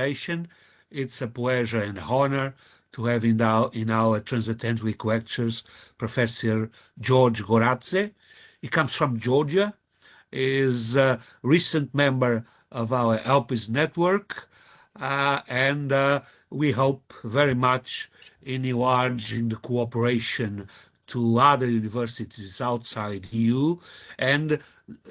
invitation. It's a pleasure and honor to have in our transatlantic lectures Professor George Goradze. He comes from Georgia, is a recent member of our ELPIS network, and we hope very much in enlarging the cooperation to other universities outside EU and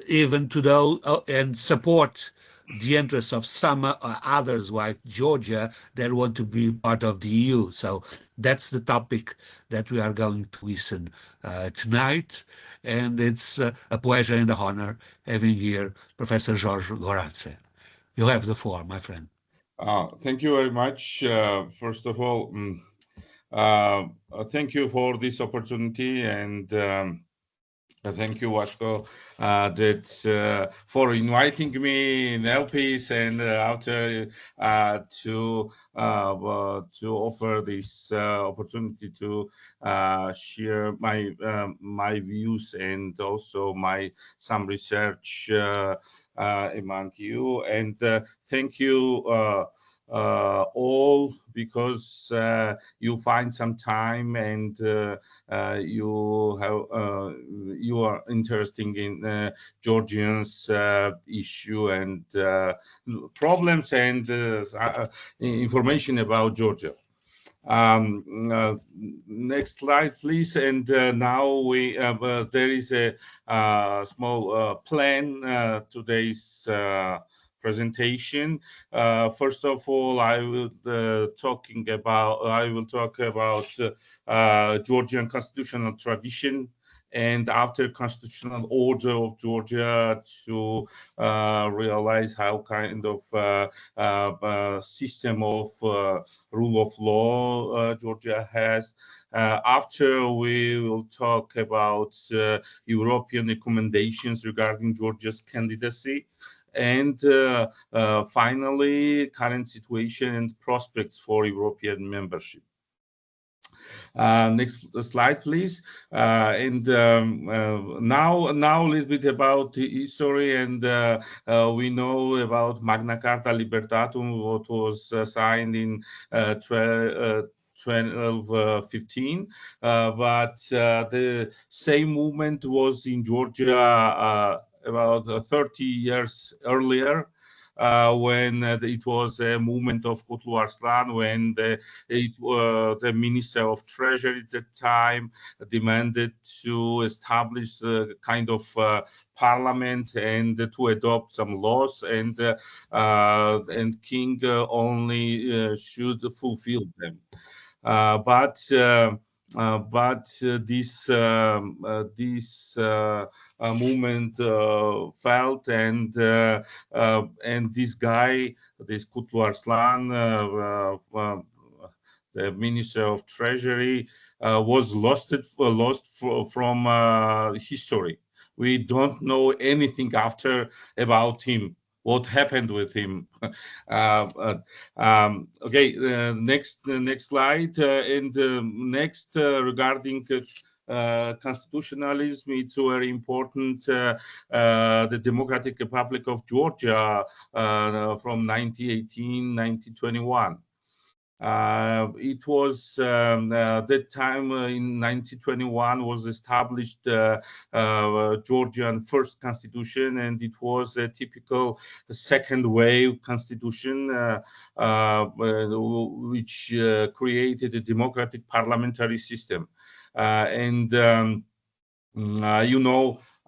even to those and support the interests of some others like Georgia that want to be part of the EU. So that's the topic that we are going to listen tonight. And it's a pleasure and an honor having here Professor George Goradze. You have the floor, my friend. Thank you very much. First of all, thank you for this opportunity, and thank you, Vasco, for inviting me in LPs and after to offer this opportunity to share my views and also some research among you. And thank you all, because you find some time and you are interested in Georgians issue and problems and information about Georgia. Next slide, please. And now there is a small plan today's presentation. First of all, I will talk about Georgian constitutional tradition, and after constitutional order of Georgia, to realize how kind of system of rule of law Georgia has. After, we will talk about European recommendations regarding Georgia's candidacy. And finally, current situation and prospects for European membership. Next slide, please. Now a little bit about the history, and we know about Magna Carta Libertatum, what was signed in 1215, but the same movement was in Georgia about 30 years earlier, when it was a movement of Kutlu Arslan, when the Minister of Treasury at the time demanded to establish a kind of parliament and to adopt some laws, and king only should fulfill them. But this movement failed, and this guy, this Kutlu Arslan, the Minister of Treasury, was lost from history. We don't know anything after about him. What happened with him? Okay, next slide. And next, regarding constitutionalism, it's very important. The Democratic Republic of Georgia from 1918-1921. It was that time in 1921 was established Georgian first constitution, and it was a typical second wave constitution which created a democratic parliamentary system.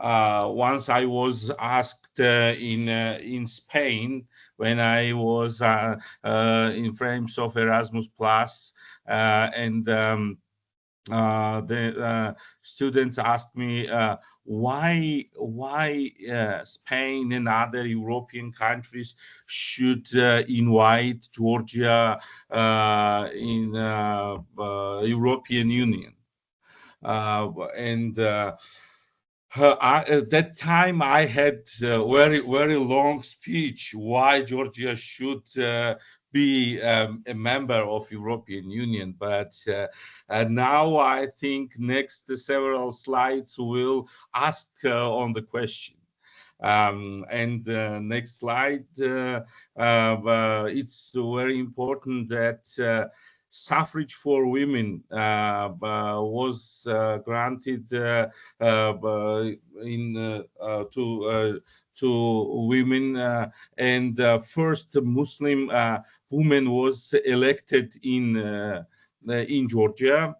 Once I was asked in Spain, when I was in frames of Erasmus Plus, and the students asked me why Spain and other European countries should invite Georgia in European Union, at that time, I had a very long speech why Georgia should be a member of European Union. But now I think next several slides will ask on the question. And next slide. It's very important that suffrage for women was granted to women, and first Muslim woman was elected in Georgia,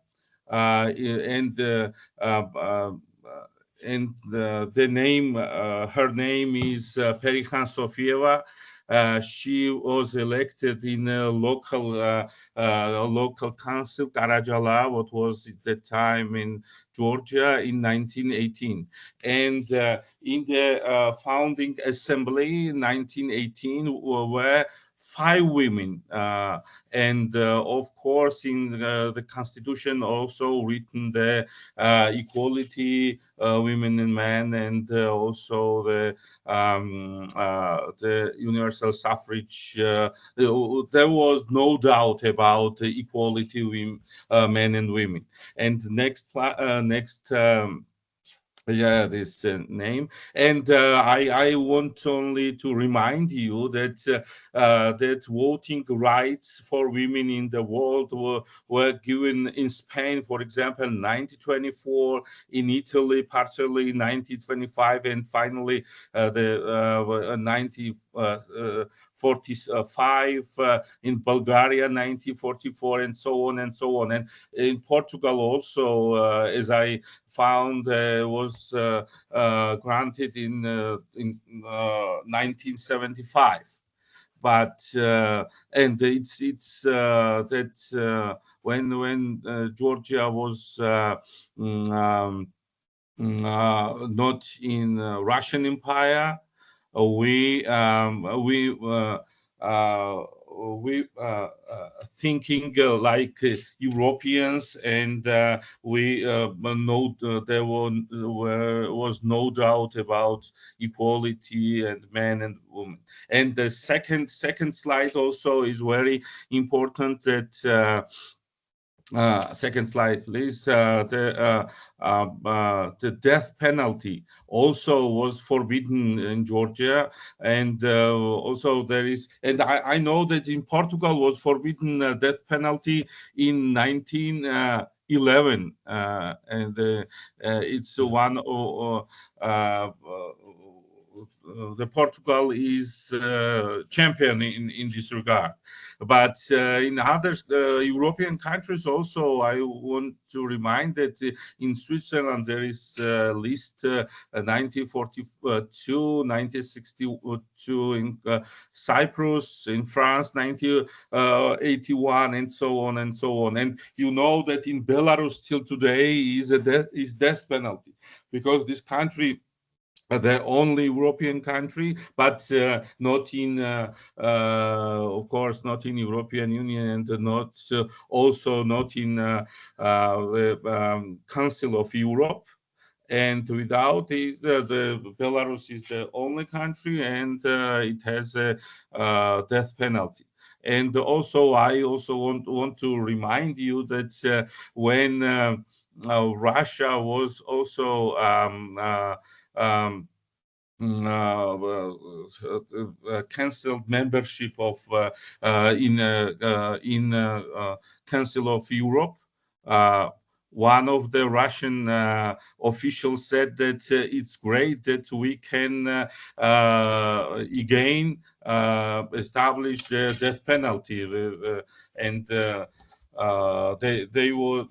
and the name, her name is Perihan Sofieva. She was elected in a local council, Karajala, what was at the time in Georgia, in 1918. And in the founding assembly in 1918 were 5 women, and of course in the constitution also written the equality, women and men, and also the universal suffrage. There was no doubt about the equality with men and women. And next this name. And I want only to remind you that that voting rights for women in the world were given in Spain, for example, 1924, in Italy partially 1925, and finally the 1945 in Bulgaria 1944, and so on and so on. And in Portugal also, as I found, was granted in 1975. But and it's that when Georgia was not in Russian Empire, we thinking like Europeans, and we know there was no doubt about equality and men and women. And the second slide also is very important, that second slide, please. The death penalty also was forbidden in Georgia, and also there is, and I know that in Portugal was forbidden death penalty in 1911, and it's one the Portugal is champion in this regard. But in other European countries also, I want to remind that in Switzerland there is a list 1942, 1962, in Cyprus, in France 1981, and so on and so on. And you know that in Belarus till today is death penalty, because this country, the only European country, but not in, of course, not in European Union, and not also not in the Council of Europe. And without it, the Belarus is the only country, and it has a death penalty. And also, I also want to remind you that when Russia was also cancelled membership of in Council of Europe, one of the Russian officials said that it's great that we can again establish the death penalty, and they were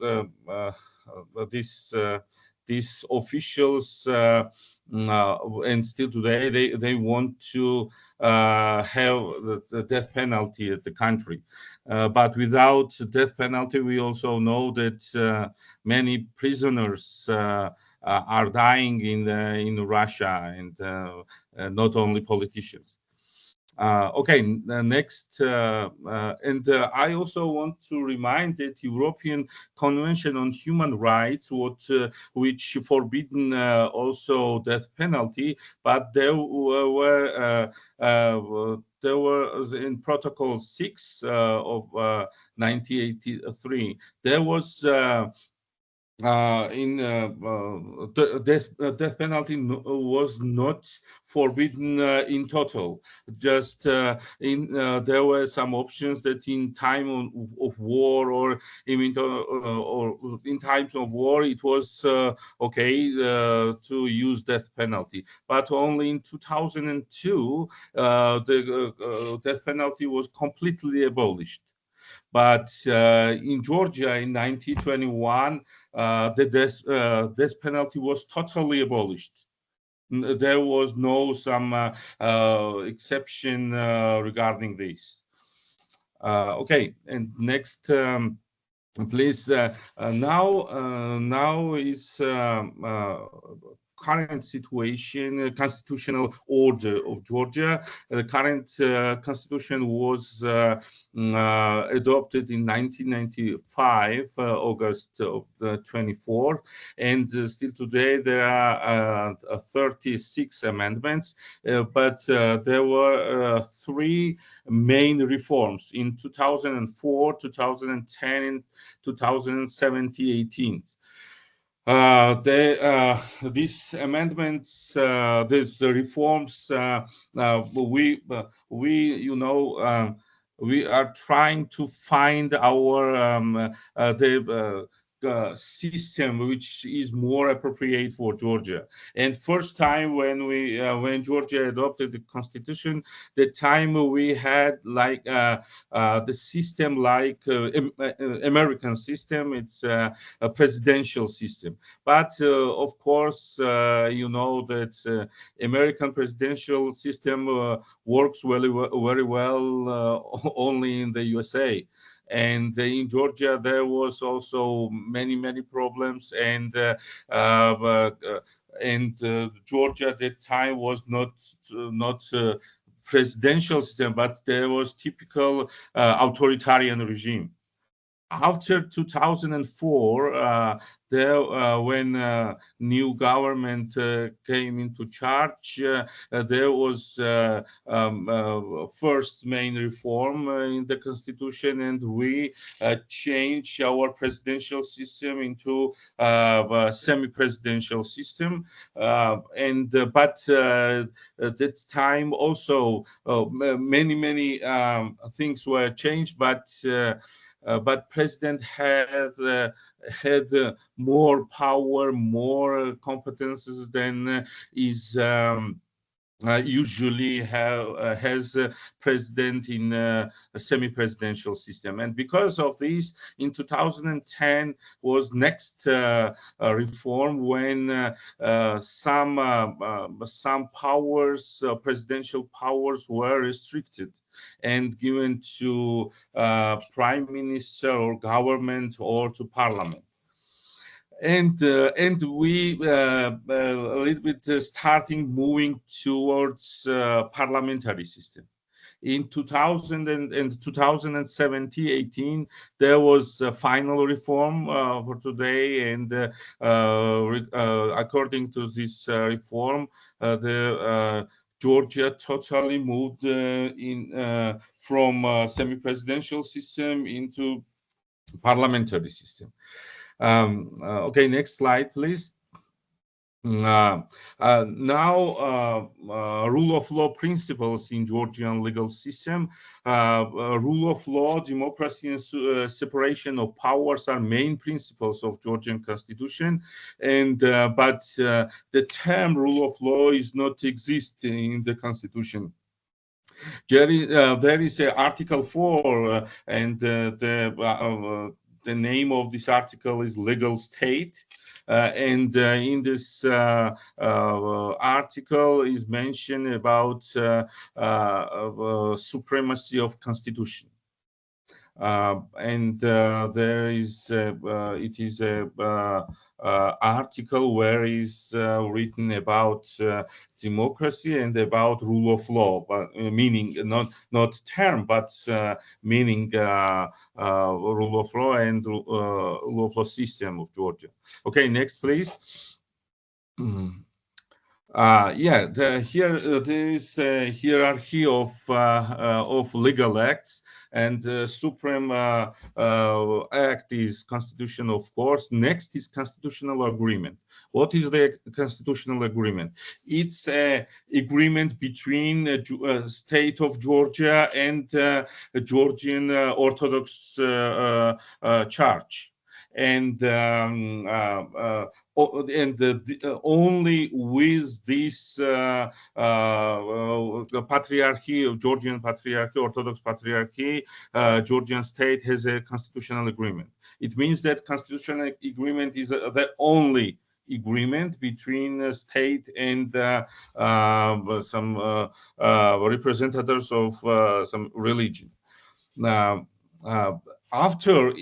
these officials, and still today they want to have the death penalty at the country. But without death penalty, we also know that many prisoners are dying in Russia, and not only politicians. Okay, next, and I also want to remind that European Convention on Human Rights, which forbidden also death penalty, but there were in Protocol 6 of 1983, there was death penalty was not forbidden in total. Just there were some options that in time of war or even or in times of war it was okay to use death penalty. But only in 2002 the death penalty was completely abolished. But in Georgia in 1921, the death penalty was totally abolished. There was no some exception regarding this. Okay, and next, please. Now is current situation, constitutional order of Georgia. The current constitution was adopted in 1995, August of 24, and still today there are 36 amendments, but there were three main reforms in 2004, 2010, and 2017-18. These amendments, these reforms, we are trying to find our system which is more appropriate for Georgia. And first time when Georgia adopted the constitution, the time we had like the system like American system. It's a presidential system. But of course, you know that American presidential system works very well only in the USA. And in Georgia, there was also many problems, and Georgia at that time was not presidential system, but there was typical authoritarian regime. After 2004, when new government came into charge, there was first main reform in the constitution, and we changed our presidential system into a semi-presidential system. But at that time also many things were changed, but president had more power, more competences than is usually has president in a semi-presidential system. And because of this, in 2010 was next reform when some powers, presidential powers, were restricted and given to prime minister or government or to parliament. And we a little bit starting moving towards parliamentary system. In 2000 and 2017-18, there was a final reform for today, and according to this reform, Georgia totally moved from semi-presidential system into parliamentary system. Okay, next slide, please. Now, rule of law principles in Georgian legal system. Rule of law, democracy, and separation of powers are main principles of Georgian constitution. And but the term rule of law is not existing in the constitution. There is Article 4, and the name of this article is legal state. And in this article is mentioned about supremacy of constitution. And there is it is a article where is written about democracy and about rule of law, but meaning not term, but meaning rule of law and rule of law system of Georgia. Okay, next, please. Here there is a hierarchy of legal acts. and supreme act is constitution, of course. Next is constitutional agreement. What is the constitutional agreement? It's a agreement between state of Georgia and Georgian Orthodox Church. And only with this patriarchy of Georgian Patriarchy, Orthodox Patriarchy, Georgian state has a constitutional agreement. It means that constitutional agreement is the only agreement between state and some representatives of some religion. Now, after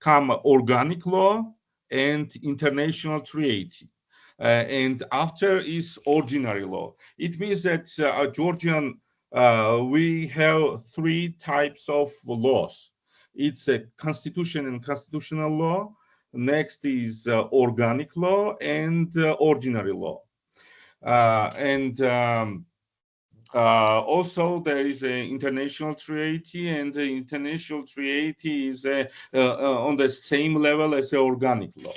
come organic law and international treaty. And after is ordinary law. It means that Georgian, we have three types of laws. It's a constitution and constitutional law. Next is organic law and ordinary law. Also, there is an international treaty, and the international treaty is on the same level as the organic law.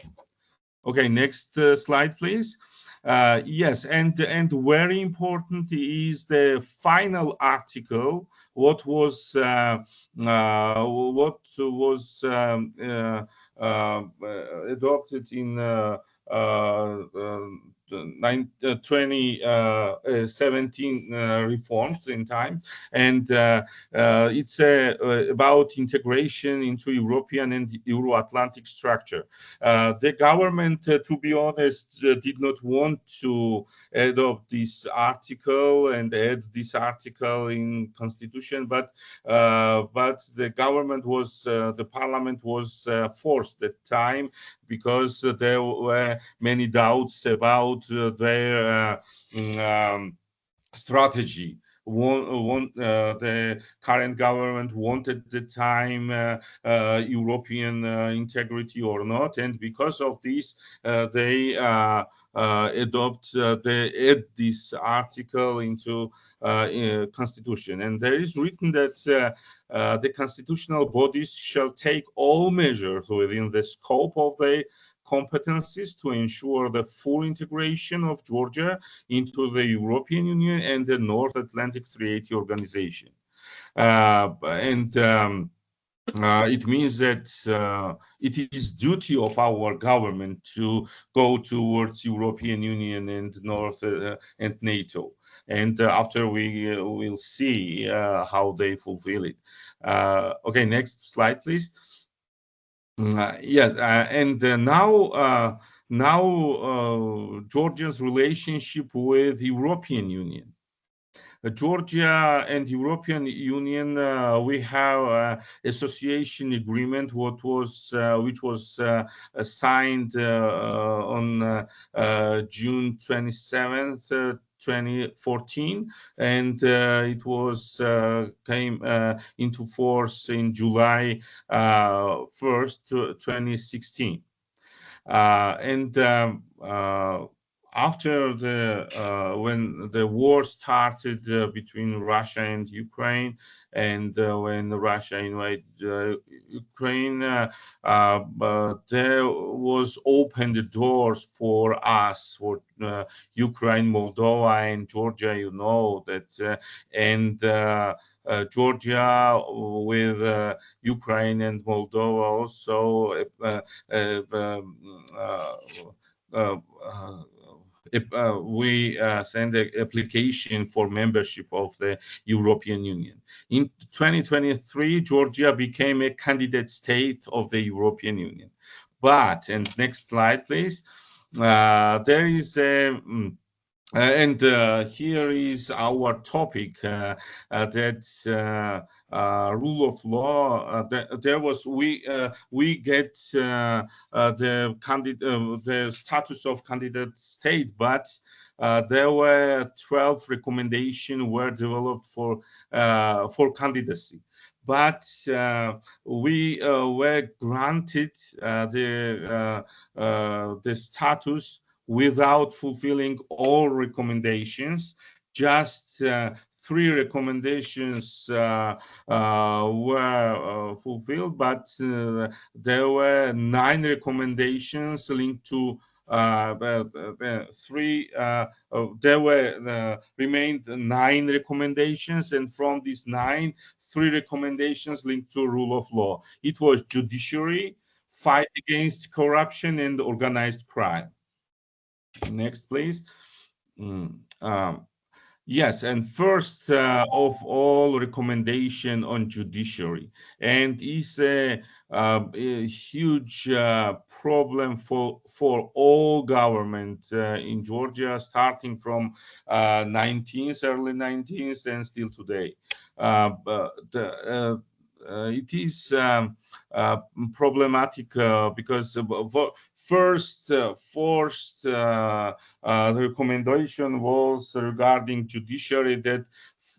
Okay, next slide, please. Yes, and very important is the final article. What was adopted in 2017 reforms in time, and it's about integration into European and Euro-Atlantic structure. The government, to be honest, did not want to adopt this article and add this article in constitution, but the government was, the parliament was forced at time, because there were many doubts about their strategy. The current government wanted at the time European integrity or not, and because of this, they add this article into constitution. And there is written that the constitutional bodies shall take all measures within the scope of their competencies to ensure the full integration of Georgia into the European Union and the North Atlantic Treaty Organization. It means that it is duty of our government to go towards European Union and North and NATO. And after we will see how they fulfill it. Okay, next slide, please. Yes, and now Georgia's relationship with European Union. Georgia and European Union, we have association agreement, which was signed on June 27th, 2014, and it was came into force in July 1st, 2016. After when the war started between Russia and Ukraine, and when Russia invaded Ukraine, there was opened the doors for us, for Ukraine, Moldova, and Georgia. You know that, Georgia with Ukraine and Moldova also we send an application for membership of the European Union. In 2023, Georgia became a candidate state of the European Union. But, and next slide, please, there is a here is our topic that rule of law. There was we get the status of candidate state, but there were 12 recommendations were developed for candidacy. But we were granted the status without fulfilling all recommendations. Just 3 recommendations were fulfilled, but there were 9 recommendations linked to there were remained 9 recommendations, and from these 9, 3 recommendations linked to rule of law. It was judiciary, fight against corruption, and organized crime. Next, please. Yes, and first of all, recommendation on judiciary, and is a huge problem for all government in Georgia, starting from early 19th, and still today. It is problematic because first the recommendation was regarding judiciary, that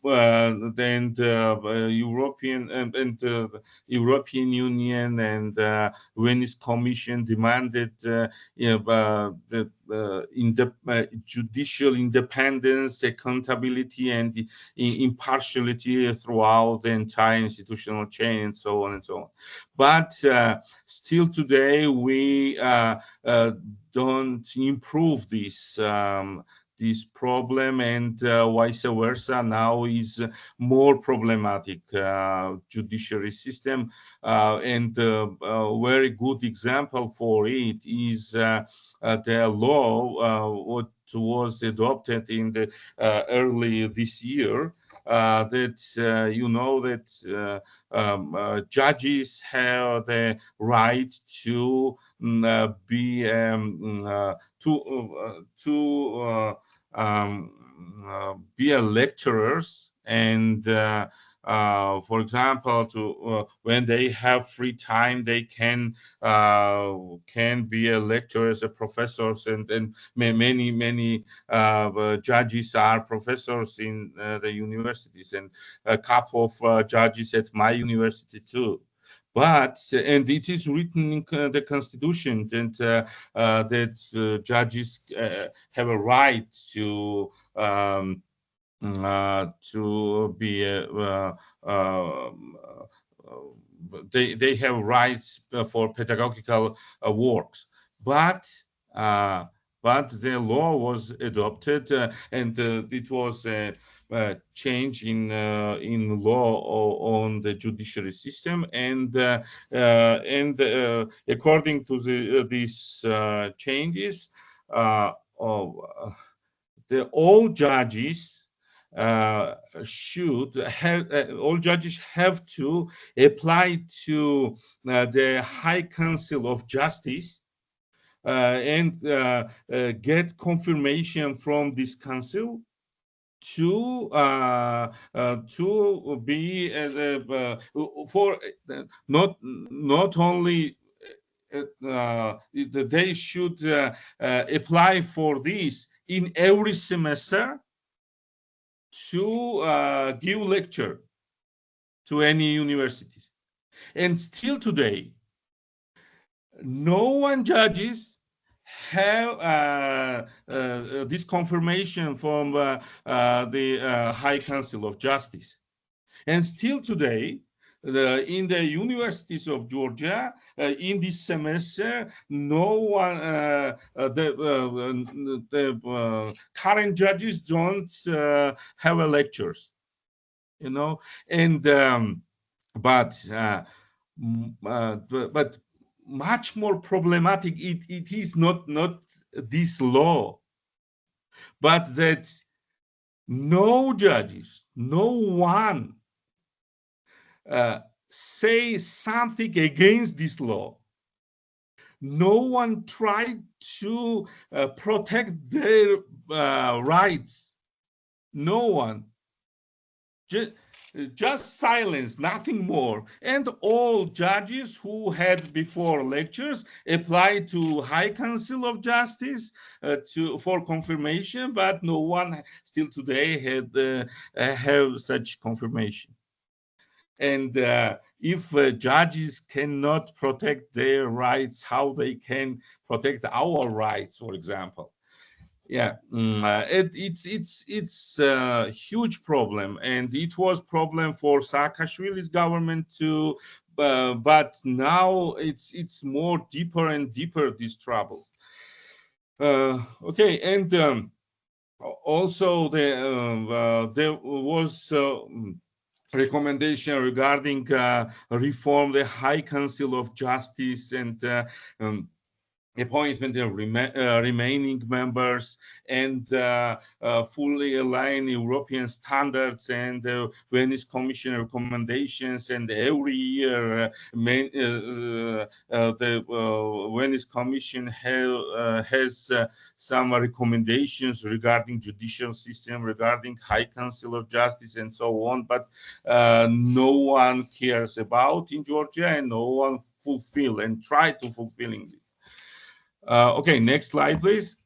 then the European Union and Venice Commission demanded judicial independence, accountability, and impartiality throughout the entire institutional chain, and so on and so on. But still today, we don't improve this problem, and vice versa. Now is more problematic judiciary system, and a very good example for it is the law what was adopted in the early this year, that you know that judges have the right to be lecturers, and for example, when they have free time, they can be a lecturer as a professors, and many judges are professors in the universities, and a couple of judges at my university too. But and it is written in the Constitution that judges have a right to be they have rights for pedagogical works, but the law was adopted, and it was a change in law on the judiciary system, and according to these changes, all judges all judges have to apply to the High Council of Justice and get confirmation from this council to be for not only they should apply for this in every semester to give lecture to any universities. And still today, no one judges have this confirmation from the High Council of Justice. And still today, in the universities of Georgia, in this semester, no one, the current judges don't have lectures, you know, and but much more problematic. It is not this law, but that no judges, no one say something against this law. No one tried to protect their rights. No one. Just silence, nothing more. And all judges who had before lectures applied to High Council of Justice for confirmation, but no one still today had have such confirmation. And if judges cannot protect their rights, how they can protect our rights, for example? Yeah, it's a huge problem, and it was problem for Saakashvili's government too. But now it's more deeper and deeper, these troubles. Okay, and also there was recommendation regarding reform the High Council of Justice and appointment of remaining members, and fully align European standards and Venice Commission recommendations. And every year, the Venice Commission has some recommendations regarding judicial system, regarding High Council of Justice, and so on. But no one cares about in Georgia, and no one fulfill and try to fulfilling this. Okay, next slide, please.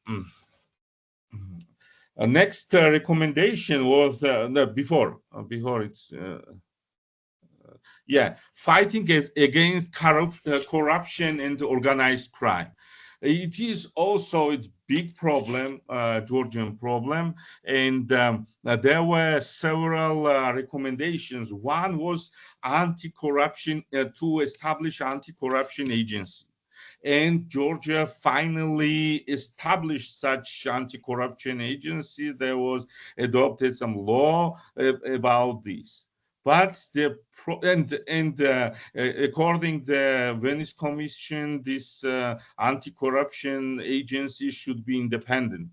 Next recommendation was before it's fighting against corruption and organized crime. It is also a big problem, Georgian problem, and there were several recommendations. One was anti-corruption, to establish anti-corruption agency. And Georgia finally established such anti-corruption agency. There was adopted some law about this. But according to the Venice Commission, this anti-corruption agency should be independent.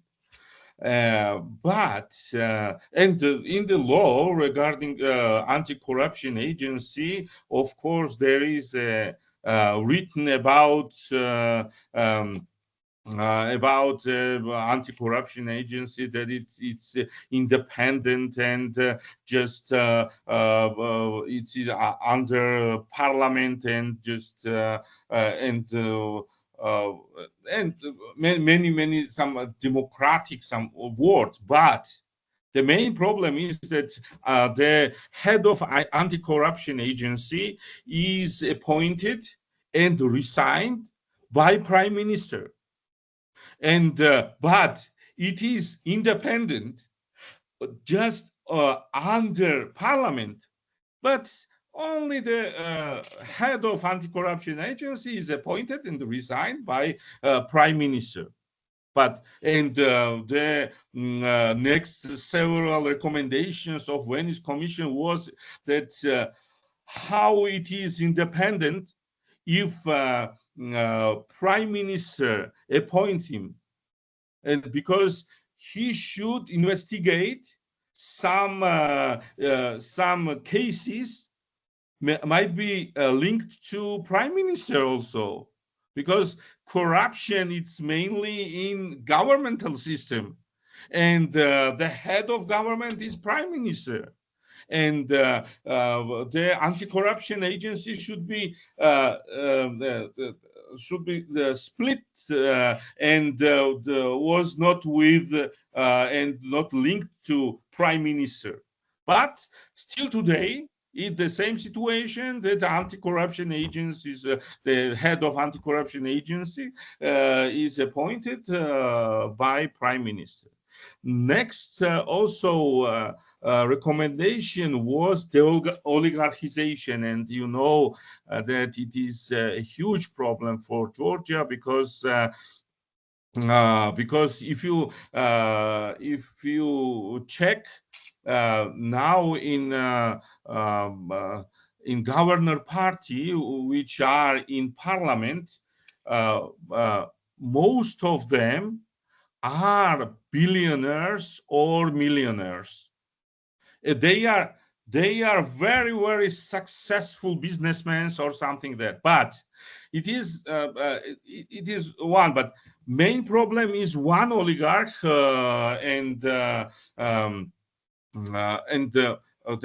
But in the law regarding anti-corruption agency, of course, there is a written about anti-corruption agency, that it's independent and just it's under parliament and just and many some democratic some words. But the main problem is that the head of anti-corruption agency is appointed and resigned by Prime Minister. And but it is independent, just under Parliament. But only the head of anti-corruption agency is appointed and resigned by Prime Minister. But the next several recommendations of Venice Commission was that how it is independent if Prime Minister appoint him, and because he should investigate some cases might be linked to Prime Minister also. Because corruption, it's mainly in governmental system, and the head of government is Prime Minister, and the anti-corruption agency should be split and was not with and not linked to Prime Minister. But still today, in the same situation, that anti-corruption agency is the head of anti-corruption agency is appointed by Prime Minister. Next, also recommendation was the oligarchization, and you know that it is a huge problem for Georgia, because if you check now in governor party which are in parliament, most of them are billionaires or millionaires. They are very, very successful businessmen or something like that. But it is one. But main problem is one oligarch and the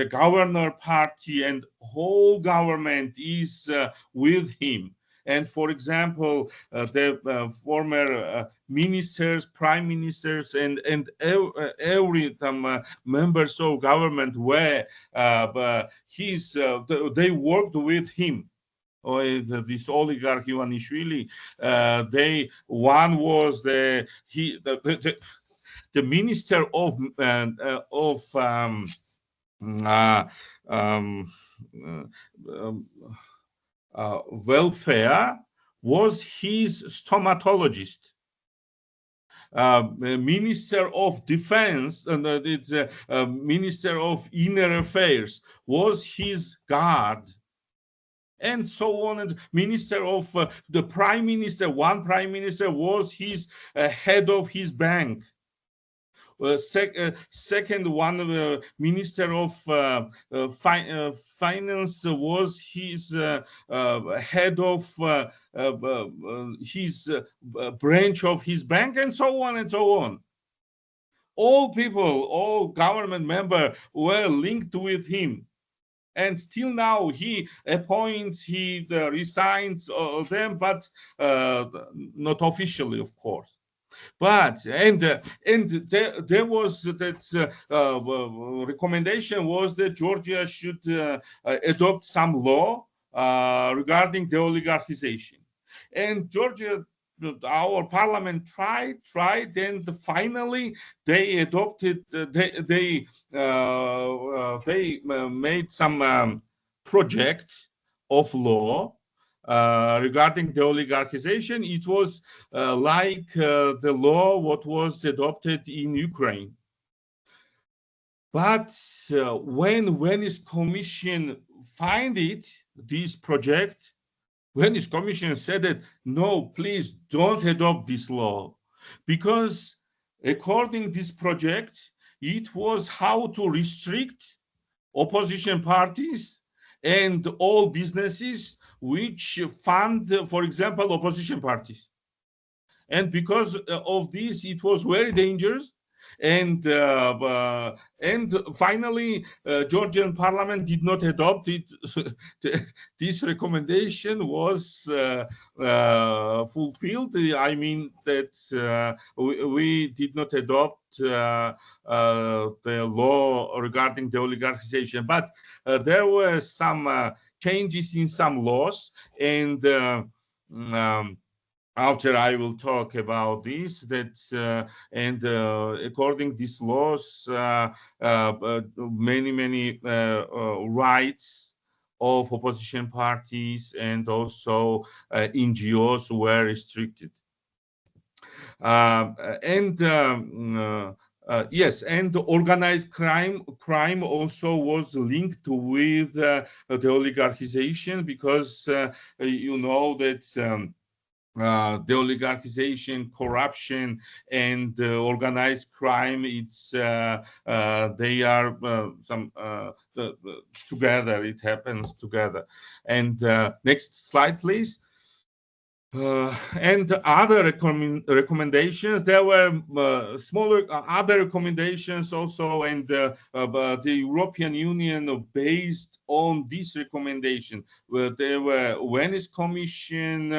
governor party and whole government is with him. And for example, the former ministers, prime ministers, and every members of government were they worked with him. This oligarch Ivanishvili, one was the Minister of Welfare was his stomatologist. Minister of Defense and it's Minister of Inner Affairs was his guard, and so on. And Minister of the Prime Minister, one Prime Minister was his head of his bank. Second one, Minister of Finance was his head of his branch of his bank, and so on and so on. All people, all government members were linked with him. And still now he appoints, he resigns them, but not officially, of course. But there was that recommendation was that Georgia should adopt some law regarding the oligarchization, and Georgia, our parliament tried, and finally they adopted. They made some project of law regarding the oligarchization. It was like the law what was adopted in Ukraine. But when Venice Commission find it, this project, Venice Commission said that no, please don't adopt this law, because according to this project, it was how to restrict opposition parties and all businesses which fund, for example, opposition parties. And because of this, it was very dangerous. And finally, Georgian parliament did not adopt it. This recommendation was fulfilled. I mean that we did not adopt the law regarding the oligarchization, but there were some changes in some laws, and after I will talk about this, that and according to these laws, many rights of opposition parties and also NGOs were restricted. Yes, and organized crime also was linked with the oligarchization, because you know that the oligarchization, corruption, and organized crime, it's they are together. It happens together. And next slide, please. And other recommendations, there were smaller other recommendations also, and the European Union, based on this recommendation, there were Venice Commission,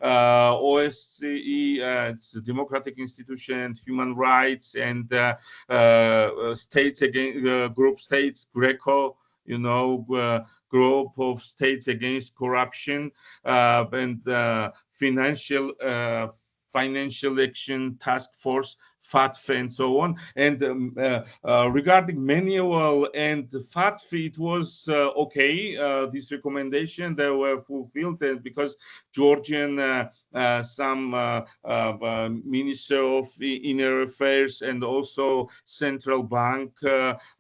OSCE, it's a democratic institution, human rights, and states against group states, Greco, you know, group of states against corruption, and financial action task force, FATF, and so on. And regarding manual and FATF, it was okay. This recommendation, they were fulfilled, and because Georgian some Minister of Inner Affairs and also Central Bank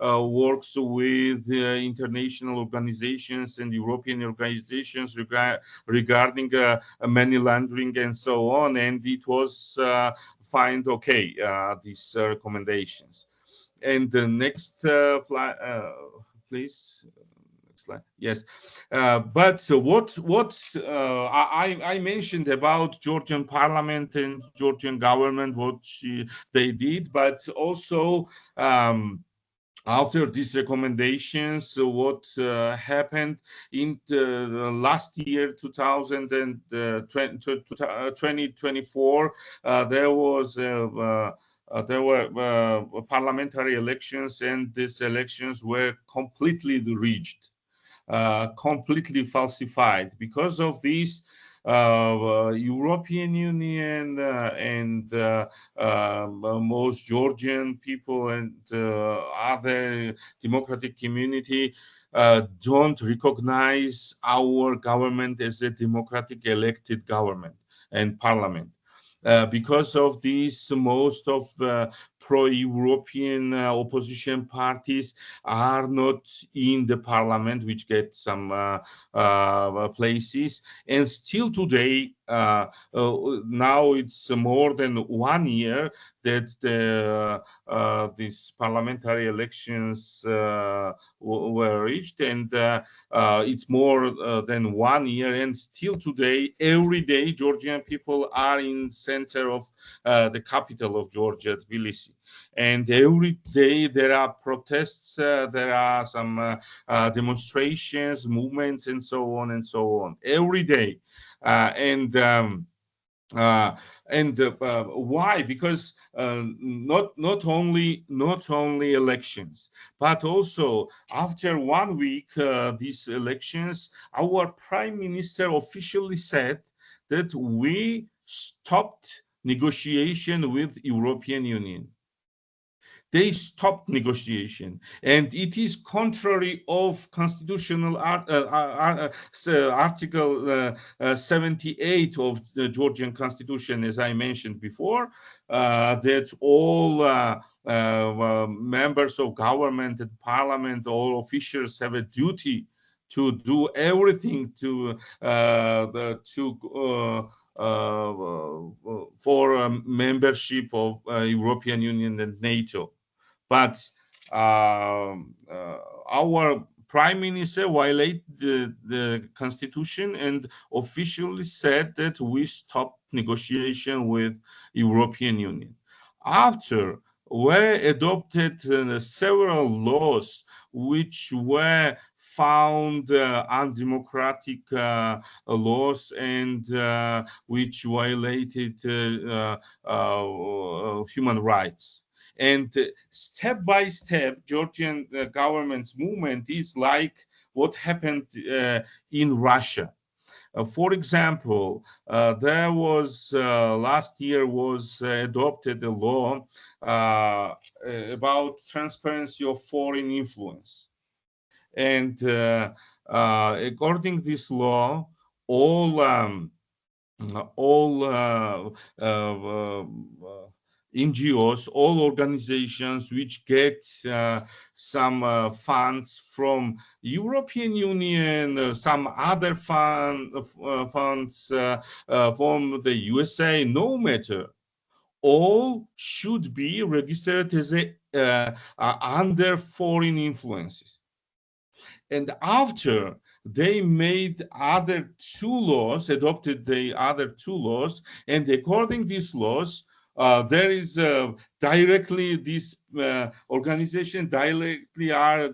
works with international organizations and European organizations regarding money laundering and so on, and it was find okay these recommendations. And the next please. Yes, but what I mentioned about Georgian parliament and Georgian government, what they did, but also after these recommendations, what happened in the last year, 2024, there were parliamentary elections, and these elections were completely rigged. Completely falsified. Because of this, European Union and most Georgian people and other democratic community don't recognize our government as a democratic elected government and parliament. Because of this, most of pro-European opposition parties are not in the parliament, which get some places. And still today, now it's more than 1 year that these parliamentary elections were reached, and it's more than 1 year, and still today, every day, Georgian people are in center of the capital of Georgia, Tbilisi, and every day there are protests, there are some demonstrations, movements, and so on and so on, every day, and why? Because not only elections, but also after 1 week these elections, our prime minister officially said that we stopped negotiation with European Union. They stopped negotiation, and it is contrary of constitutional article 78 of the Georgian constitution, as I mentioned before, that all members of government and parliament, all officials have a duty to do everything for membership of European Union and NATO. But our prime minister violated the constitution and officially said that we stopped negotiation with European Union. After were adopted several laws which were found undemocratic laws and which violated human rights. And step by step, Georgian government's movement is like what happened in Russia. For example, there was last year was adopted a law about transparency of foreign influence. And according to this law, all NGOs, all organizations which get some funds from European Union, some other funds from the USA, no matter, all should be registered as under foreign influences. And after they made other two laws, adopted the other two laws, and according to these laws, there is directly this organization directly are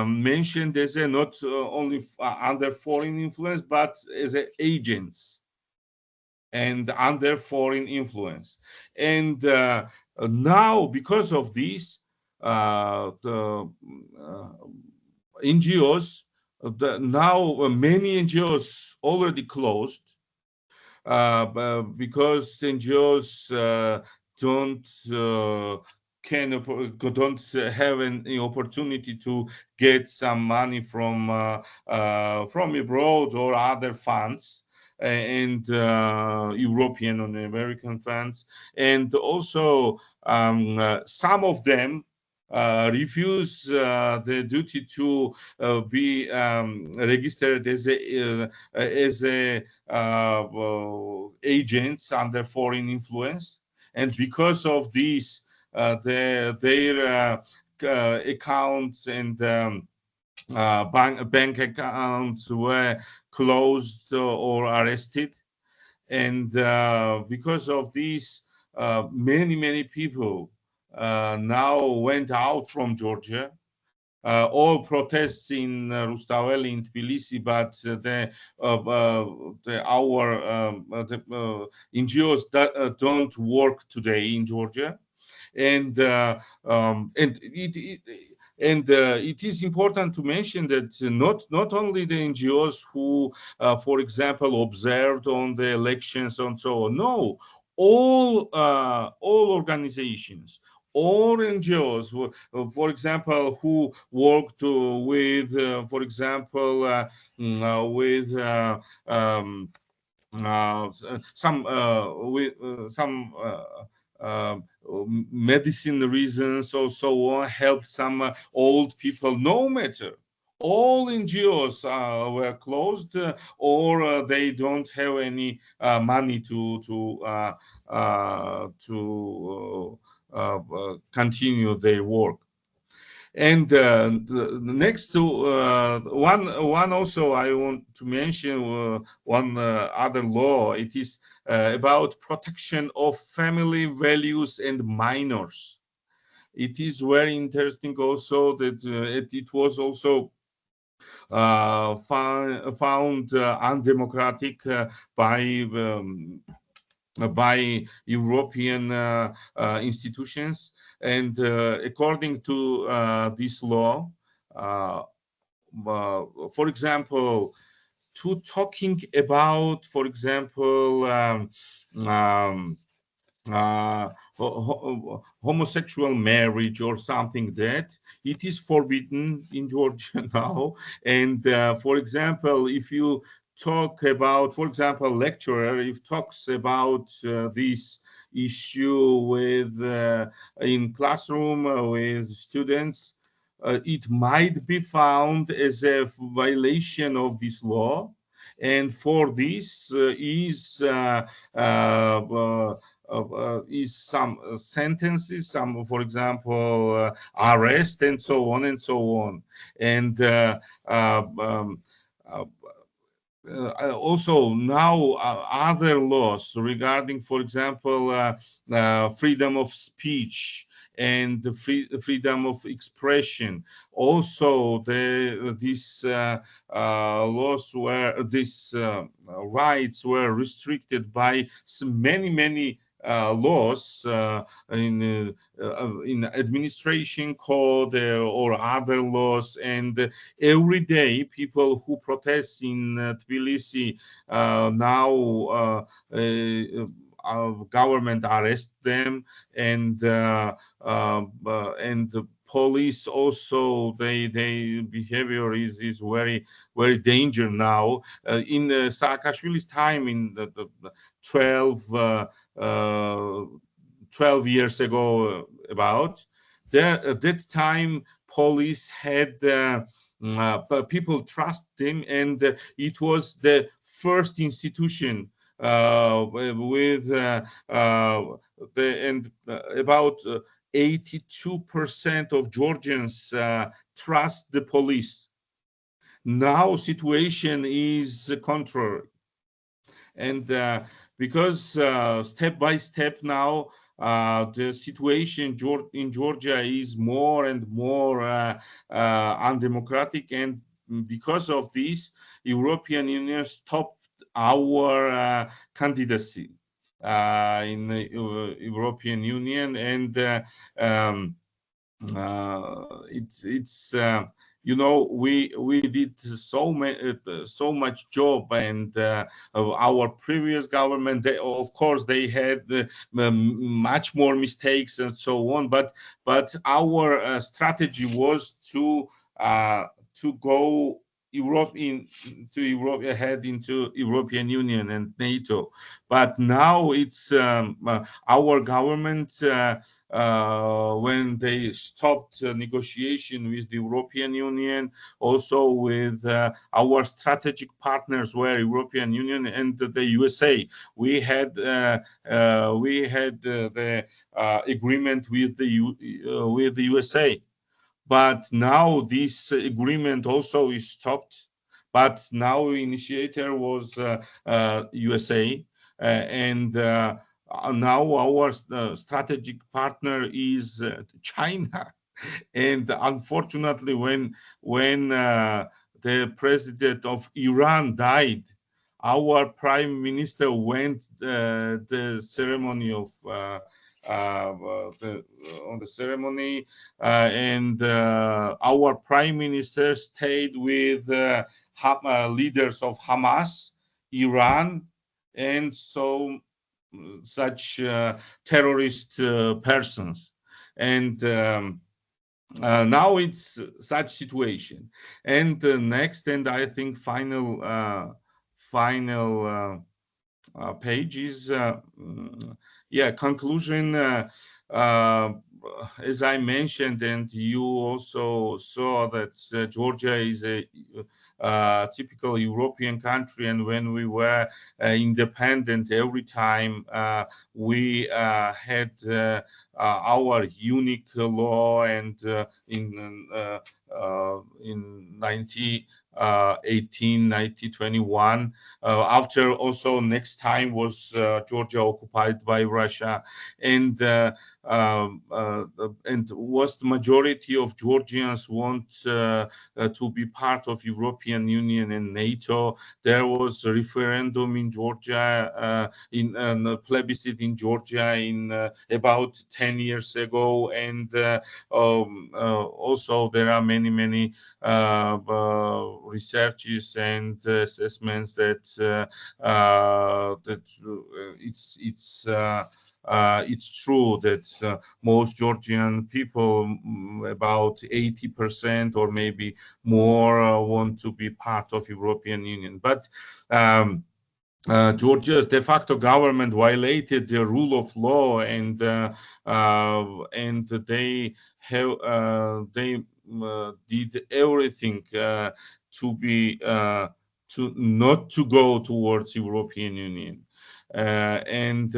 mentioned as a not only under foreign influence, but as agents and under foreign influence. And now, because of this, the NGOs, now many NGOs already closed because NGOs don't have any opportunity to get some money from abroad or other funds and European and American funds, and also some of them refuse the duty to be registered as agents under foreign influence, and because of this, their accounts and bank accounts were closed or arrested, and because of this, many people now went out from Georgia. All protests in Rustaveli, in Tbilisi, but our NGOs that don't work today in Georgia, and And it is important to mention that not only the NGOs who, for example, observed on the elections and so on. No, all organizations, all NGOs, for example, who worked with, for example, with some with some uh, medicine reasons or so on, help some old people, no matter. All NGOs were closed, or they don't have any money to continue their work. And the next to one also I want to mention one other law. It is about protection of family values and minors. It is very interesting also that it was also found undemocratic by European institutions. And according to this law, for example, to talking about, for example, homosexual marriage or something, that it is forbidden in Georgia now. And for example, if you talk about, for example, lecturer, if talks about this issue with in classroom with students, it might be found as a violation of this law. And for this is some sentences, some, for example, arrest and so on and so on. And also now other laws regarding, for example, freedom of speech and the freedom of expression. Also, these laws were, these rights were restricted by many laws in administration code or other laws. And every day people who protest in Tbilisi now government arrest them, and the police also, they behavior is very danger now. In Saakashvili's time, in the 12 years ago, about at that time, police had people trust them, and it was the first institution with about 82% of Georgians trust the police. Now situation is contrary, and because step by step now the situation in Georgia is more and more undemocratic, and because of this, European Union stopped our candidacy in the European Union. And it's you know, we did so much job, and our previous government, of course they had much more mistakes and so on, but our strategy was to go ahead into European Union and NATO. But now it's our government, when they stopped negotiation with the European Union, also with our strategic partners were European Union and the USA. We had the agreement with the USA. But now this agreement also is stopped. But now initiator was USA, and now our strategic partner is China. And unfortunately, when the president of Iran died, our prime minister went the ceremony of on the ceremony, and our prime minister stayed with leaders of Hamas, Iran, and so such terrorist persons. And now it's such situation. And next, and I think final page is conclusion. As I mentioned, and you also saw that Georgia is a typical European country, and when we were independent, every time we had our unique law, and in 1921. After also next time was Georgia occupied by Russia, and was the majority of Georgians want to be part of European Union and NATO. There was a referendum in Georgia, in a plebiscite in Georgia in about 10 years ago, and also there are many researches and assessments that it's true that most Georgian people, about 80% or maybe more, want to be part of European Union. But Georgia's de facto government violated the rule of law, and they did everything to be to not to go towards European Union, and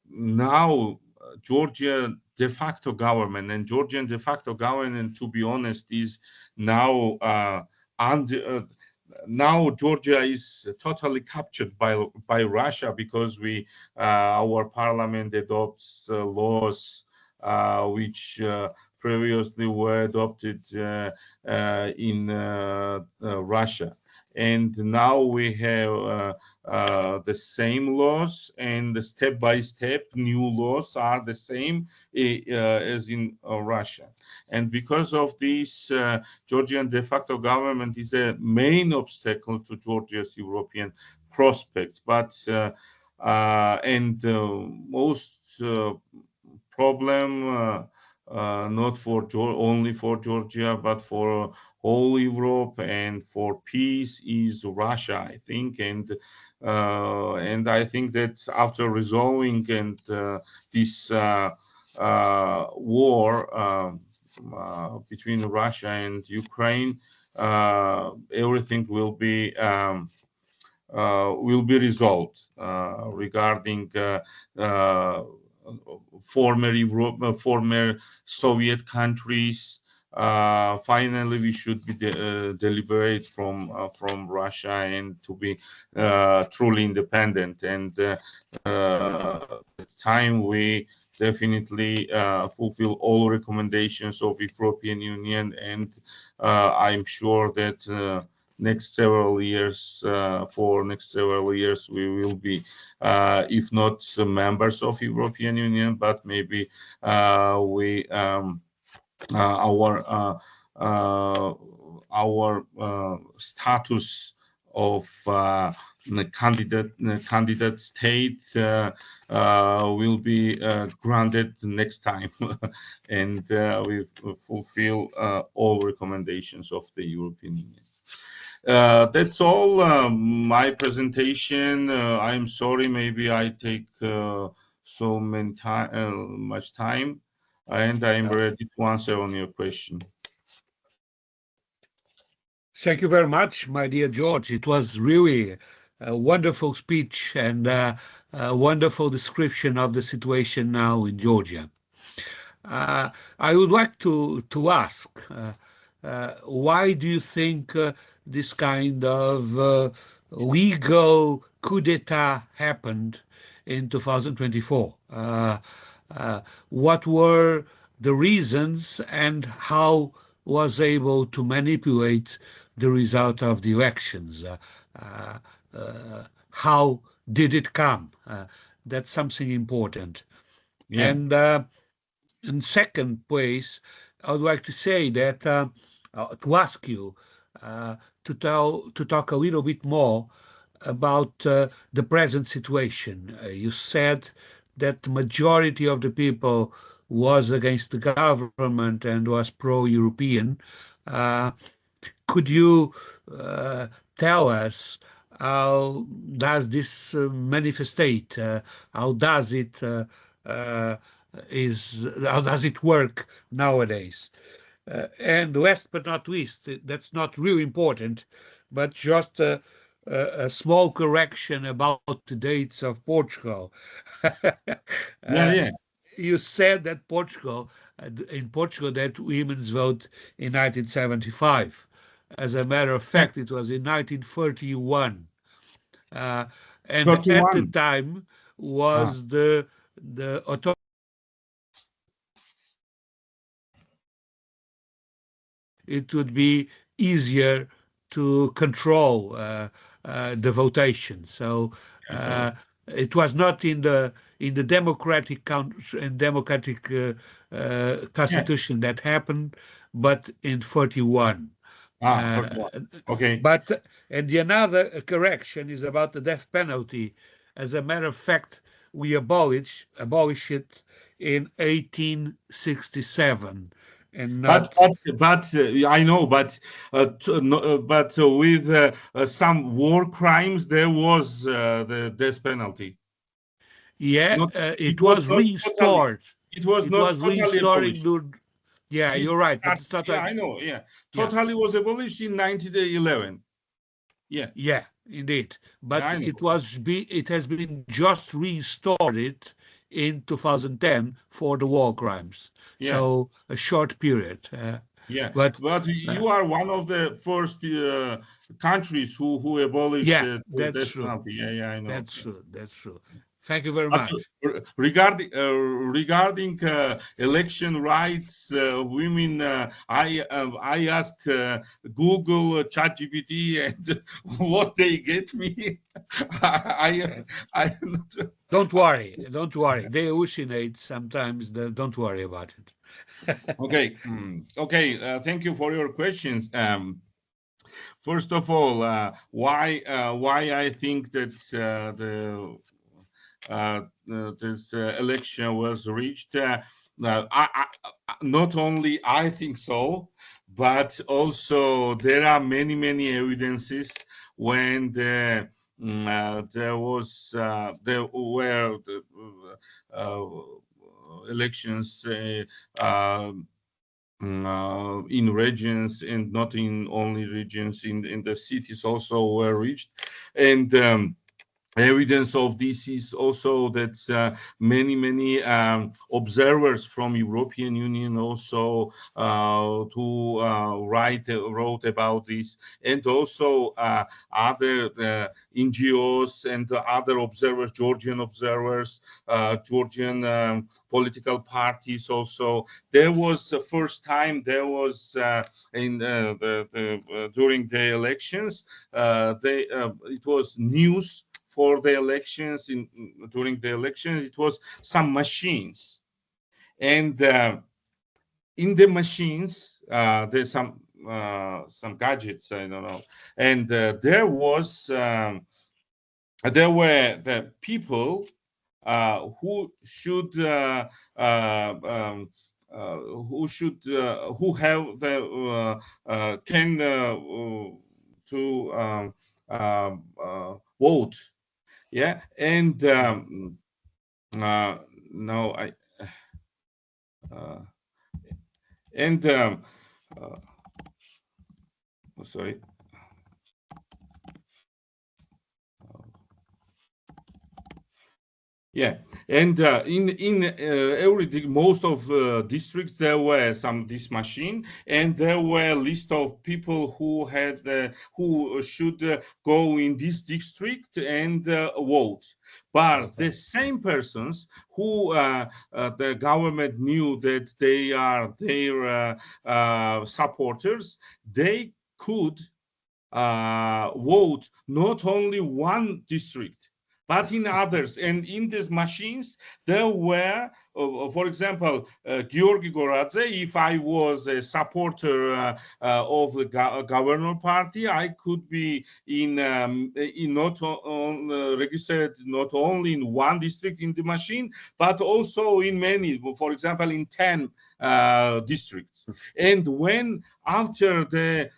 now Georgia de facto government, and Georgian de facto government, to be honest, is now now Georgia is totally captured by Russia, because our parliament adopts laws which previously were adopted in Russia. And now we have the same laws, and step by step new laws are the same as in Russia. And because of this, Georgian de facto government is a main obstacle to Georgia's European prospects. But most problem, not for only for Georgia, but for whole Europe and for peace, is Russia, I think. And I think that after resolving this war between Russia and Ukraine, everything will be resolved regarding former Soviet countries. Finally, we should be deliberate from Russia and to be truly independent. And it's time we definitely fulfill all recommendations of European Union, and I'm sure that for next several years we will be, if not members of European Union, but maybe our status of candidate state will be granted next time, and we fulfill all recommendations of the European Union. That's all my presentation. I'm sorry, maybe I take so much time, and I'm ready to answer on your question. Thank you very much, my dear George. It was really a wonderful speech and a wonderful description of the situation now in Georgia. I would like to ask, why do you think this kind of legal coup d'etat happened in 2024? What were the reasons, and how was able to manipulate the result of the elections? How did it come? That's something important. Yeah. And in second place, I would like to say that to ask you to talk a little bit more about the present situation. You said that the majority of the people was against the government and was pro-European. Uh, could you uh, tell us how does this manifestate? How does it uh, how does it work nowadays? And last but not least, that's not really important, but just a small correction about the dates of Portugal. Yeah, uh, yeah. you said that in Portugal, that women's vote in 1975. As a matter of Yeah. fact, it was in 1931, uh, and at the 31. time Ah, was the authority. It would be easier to control the votation. So so it was not in the democratic and democratic yeah. constitution that happened, but in 41. Ah, Uh, 31. Okay. but and the another correction is about the death penalty. As a matter of fact, we abolish it in 1867, and not. I know, but no, with some war crimes, there was the death penalty. Yeah, Not, it it was was not totally. restored. It was It not was totally restoring abolished. the. Yeah, It you're right, but started, it's not yeah, like. I know. Yeah, Yeah, totally was abolished in 1911. Yeah, yeah, indeed. yeah, But I know. it has been just restored in 2010 for the war crimes. Yeah, So a short period. yeah. But But uh, you are one of the first countries who abolished yeah, the that's death true. penalty. Yeah, yeah, I know. That's true. That's true. Thank you very But much. regarding election rights of women, I ask Google, ChatGPT, and what they get me. I, I Don't worry. Don't worry. They hallucinate sometimes. Don't worry about it. okay. Okay. Thank you for your questions. First of all, why I think that this election was reached. Not only I think so, but also there are many evidences when there were the, uh, elections in regions, and not in only regions, in the cities also were reached. And evidence of this is also that many observers from European Union also wrote about this, and also other NGOs and other observers, Georgian observers, Georgian political parties also. There was the first time there was during the elections, it was news for the elections. During the elections, it was some machines, and in the machines there's some gadgets, I don't know, and there were the people who should who have the can to vote. Yeah, and no, I uh, and uh, sorry. Yeah, and in most of districts there were these machine, and there were a list of people who should go in this district and vote. But the same persons who the government knew that they are their supporters, they could vote not only one district, But in others, and in these machines, there were, for example, Georgi Goradze. If I was a supporter of the governor party, I could be in not on, registered not only in one district in the machine, but also in many. For example, in 10 districts. And when after the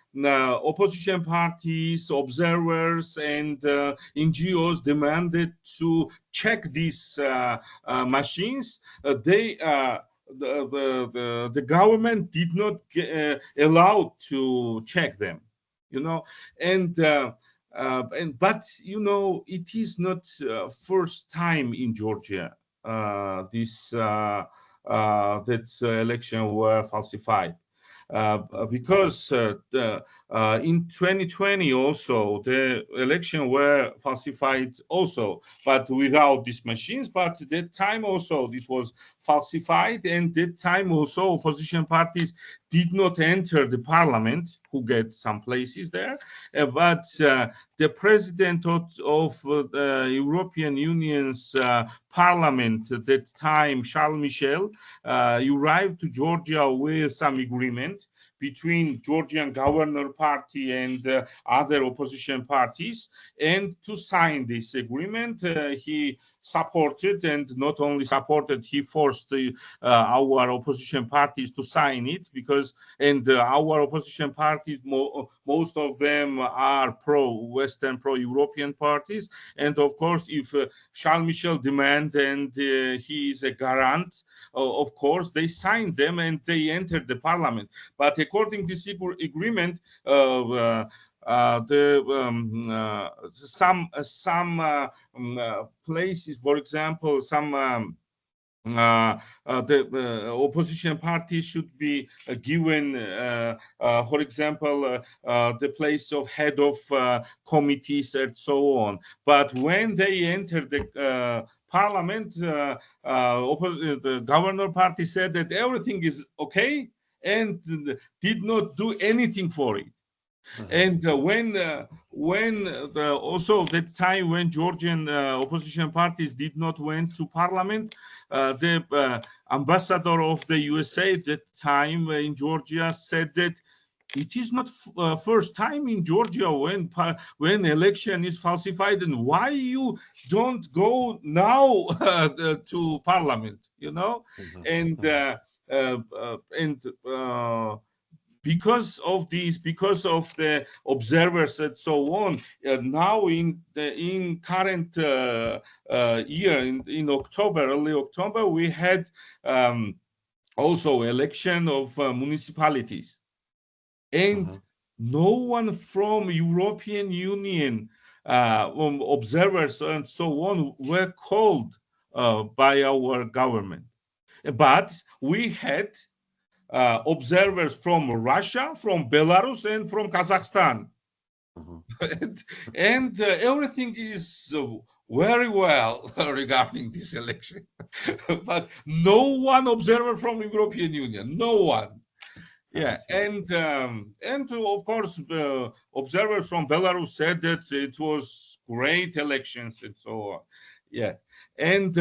opposition parties, observers, and NGOs demanded to check these machines, the government did not allow to check them, you know, and but you know, it is not first time in Georgia that election were falsified. Because in 2020 also the election were falsified also, but without these machines. But that time also it was falsified, and that time also opposition parties did not enter the parliament, who get some places there. But the president of the European Union's parliament at that time, Charles Michel, arrived to Georgia with some agreement between Georgian governor party and other opposition parties. And to sign this agreement, he supported, and not only supported, he forced our opposition parties to sign it, because our opposition parties, most of them are pro-Western, pro-European parties. And of course, if Charles Michel demand and he is a garant, of course, they signed them and they entered the parliament. But according to this agreement, some places, for example, some the opposition parties should be given, for example, the place of head of committees and so on. But when they entered the parliament, the governor party said that everything is okay and did not do anything for it. And when also that time when Georgian opposition parties did not went to parliament, the ambassador of the USA at that time in Georgia said that it is not first time in Georgia when election is falsified, and why you don't go now to parliament, you know? And because of this, because of the observers and so on, now in current year, in October, early October, we had also election of municipalities, and no one from European Union observers and so on were called by our government, but we had observers from Russia, from Belarus, and from Kazakhstan. And everything is very well regarding this election. But no one observer from European Union, no one. Yeah, and of course, observers from Belarus said that it was great elections and so on. Yeah, and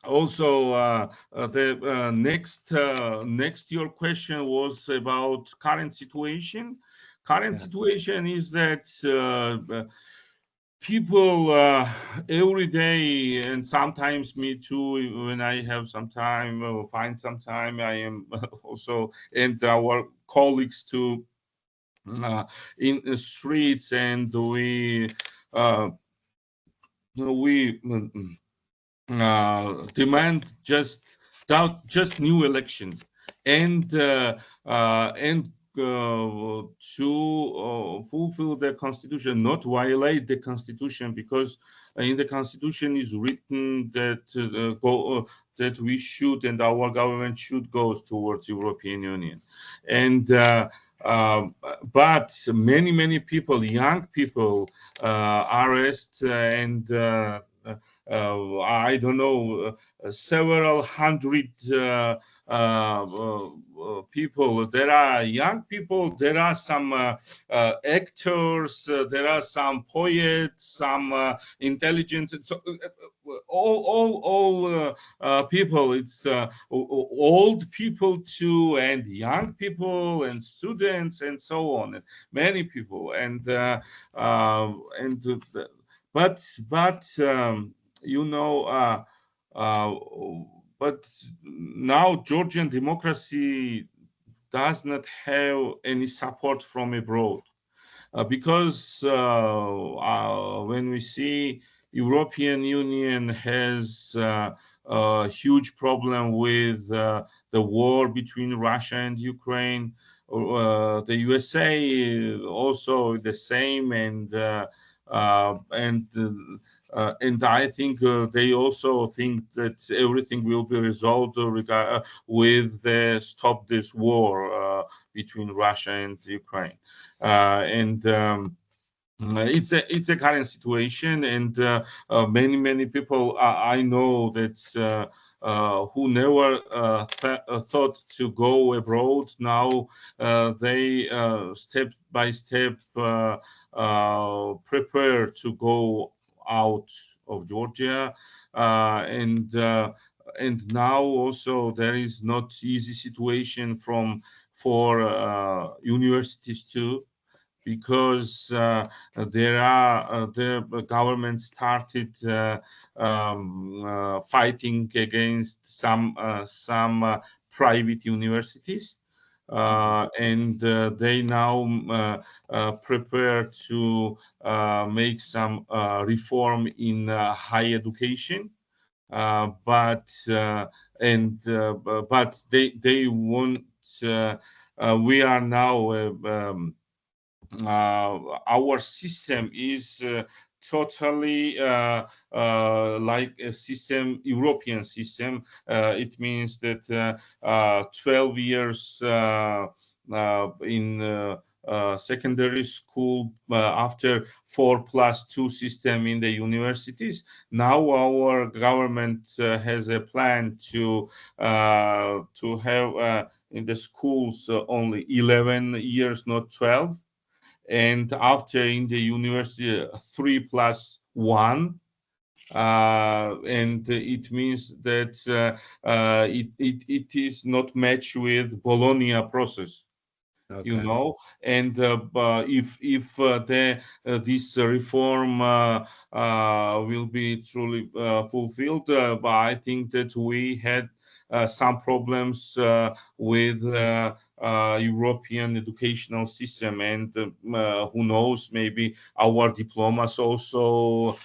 also, the next your question was about current situation. Current situation is that people every day, and sometimes me too, when I have some time or find some time, I am also, and our colleagues too, in the streets, and we demand just new elections, and to fulfill the constitution, not violate the constitution, because in the constitution is written that that we should, and our government should go towards European Union. And but many people, young people, arrest, and I don't know, several hundred people. There are young people. There are some actors. There are some poets. Some intelligent. So all people. It's old people too, and young people, and students, and so on. Many people, and but you know. Uh, but now Georgian democracy does not have any support from abroad because when we see European Union has a huge problem with the war between Russia and Ukraine. The USA also the same, and I think they also think that everything will be resolved with the stop this war between Russia and Ukraine, and. It's a current situation, and many people I know that who never thought to go abroad now they step by step prepare to go out of Georgia, and now also there is not easy situation for universities too, because the government started fighting against some private universities, and they now prepare to make some reform in higher education. But they want. We are now. Our system is totally like a system, European system. It means that 12 years in secondary school after 4+2 system in the universities. Now our government has a plan to have in the schools only 11 years, not 12. And after in the university 3+1, and it means that it is not matched with Bologna process. Okay. You know, and if this reform will be truly fulfilled, but I think that we had some problems with European educational system, and who knows, maybe our diplomas also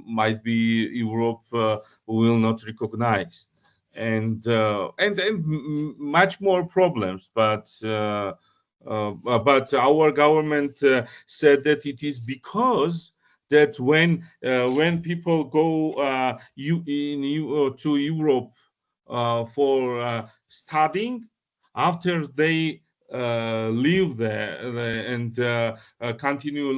might be Europe will not recognize. And much more problems, but our government said that it is because that when people go to Europe for studying, after they live there and continue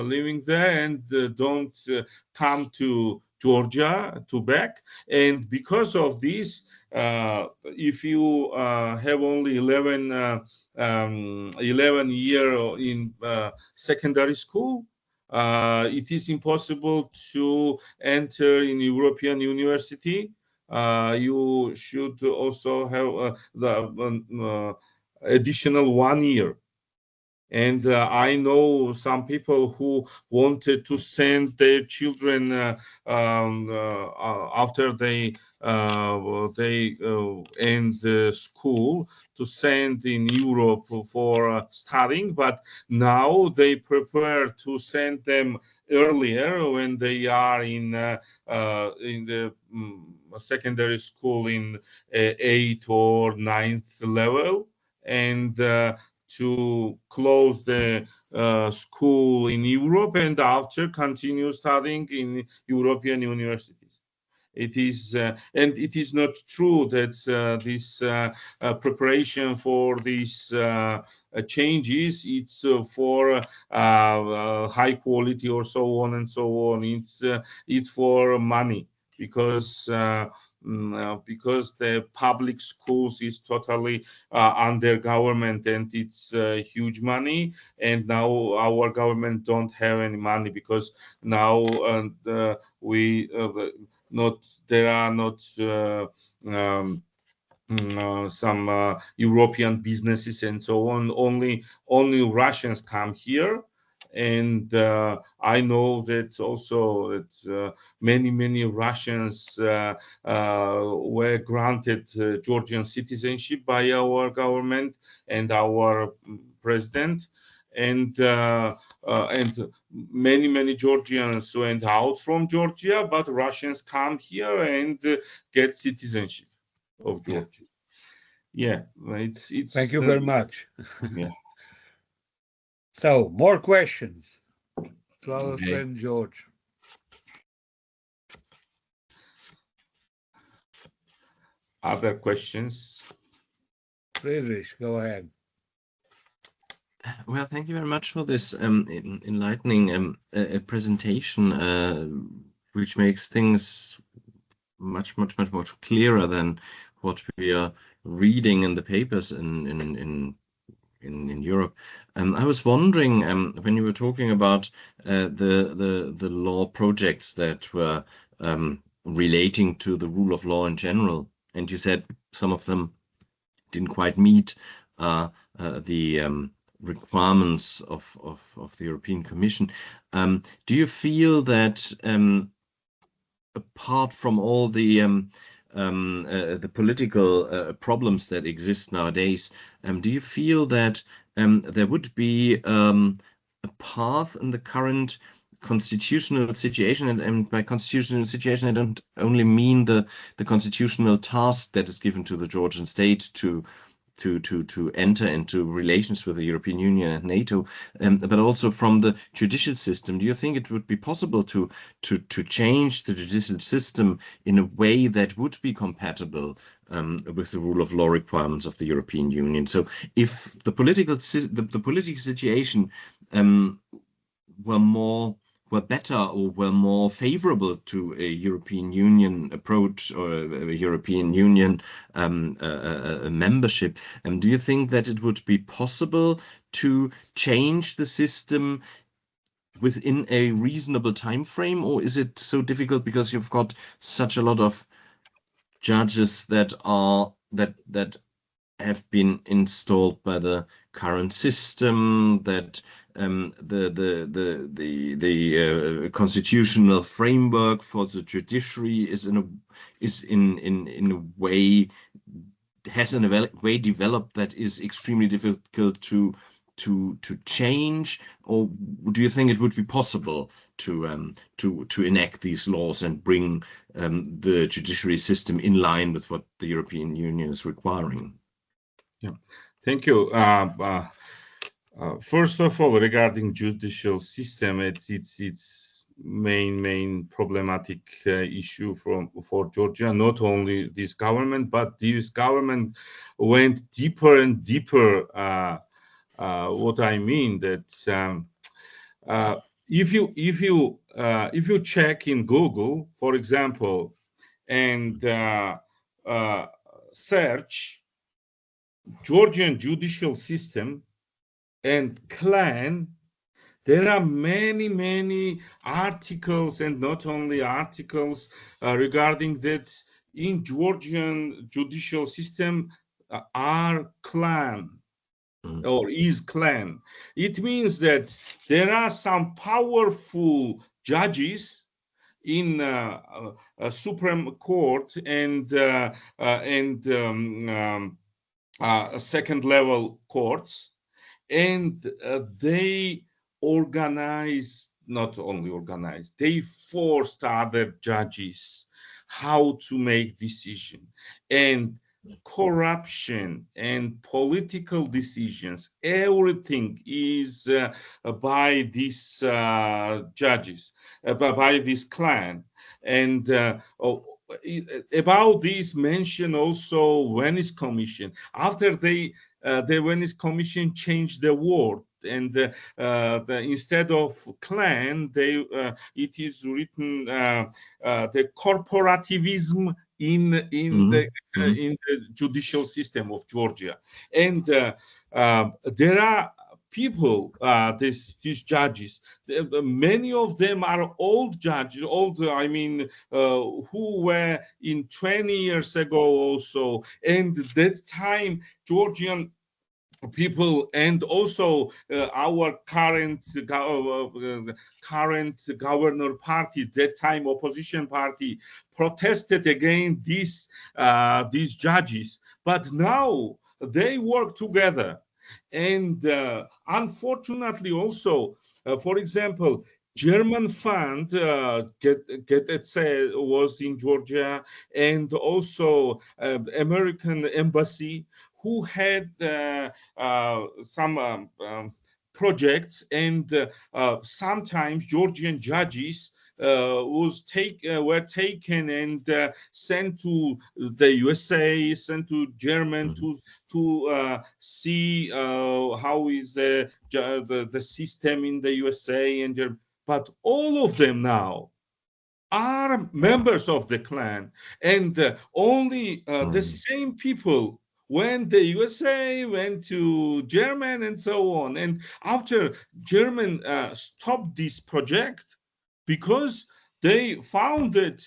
living there and don't come to Georgia to back, and because of this, if you have only 11 year in secondary school, it is impossible to enter in European university. You should also have the additional 1 year. And I know some people who wanted to send their children after they end school to send in Europe for studying, but now they prepare to send them earlier when they are in the secondary school in 8th or 9th level, and to close the school in Europe and after continue studying in European universities. It is and it is not true that this preparation for these changes, it's for high quality or so on and so on. It's for money. because the public schools is totally under government, and it's huge money. And now our government don't have any money, because now there are not some European businesses and so on. Only Russians come here. And I know that also that many Russians were granted Georgian citizenship by our government and our president, and many Georgians went out from Georgia, but Russians come here and get citizenship of Georgia. Yeah, it's Thank you very much. Yeah. So, more questions to our friend George. Other questions? Friedrich, go ahead. Well, thank you very much for this enlightening presentation, which makes things much more clearer than what we are reading in the papers in Europe. I was wondering, when you were talking about the law projects that were relating to the rule of law in general, and you said some of them didn't quite meet the requirements of the European Commission. Do you feel that apart from all the political problems that exist nowadays, do you feel that there would be a path in the current constitutional situation? And by constitutional situation, I don't only mean the constitutional task that is given to the Georgian state to enter into relations with the European Union and NATO, but also from the judicial system. Do you think it would be possible to change the judicial system in a way that would be compatible with the rule of law requirements of the European Union? So if the political situation were better or were more favorable to a European Union approach or a European Union membership, do you think that it would be possible to change the system within a reasonable time frame, or is it so difficult because you've got such a lot of judges that have been installed by the current system, that the constitutional framework for the judiciary is in a way developed that is extremely difficult to change? Or do you think it would be possible to enact these laws and bring the judiciary system in line with what the European Union is requiring? Yeah, thank you. First of all, regarding judicial system, it's main problematic issue for Georgia. Not only this government, but this government went deeper and deeper. What I mean that if you check in Google, for example, and search Georgian judicial system and clan, there are many articles, and not only articles regarding that in Georgian judicial system are clan or is clan. It means that there are some powerful judges in Supreme Court and second level courts, and they they forced other judges how to make decision, and corruption and political decisions, everything is by these judges, by this clan. And about this mention also Venice Commission. After the Venice Commission changed the word, and instead of clan, it is written the corporativism in the judicial system of Georgia, and there are people, these judges, many of them are old judges, I mean, who were in 20 years ago also, and that time Georgian people and also our current governor party, that time opposition party, protested against these judges, but now they work together. And unfortunately also, for example, German fund was in Georgia, and also American embassy, who had some projects, and sometimes Georgian judges were taken and sent to the USA, sent to German to see how is the system in the USA and Germany. But all of them now are members of the clan, and only the same people went the USA, went to German, and so on. And after German stopped this project, because they found that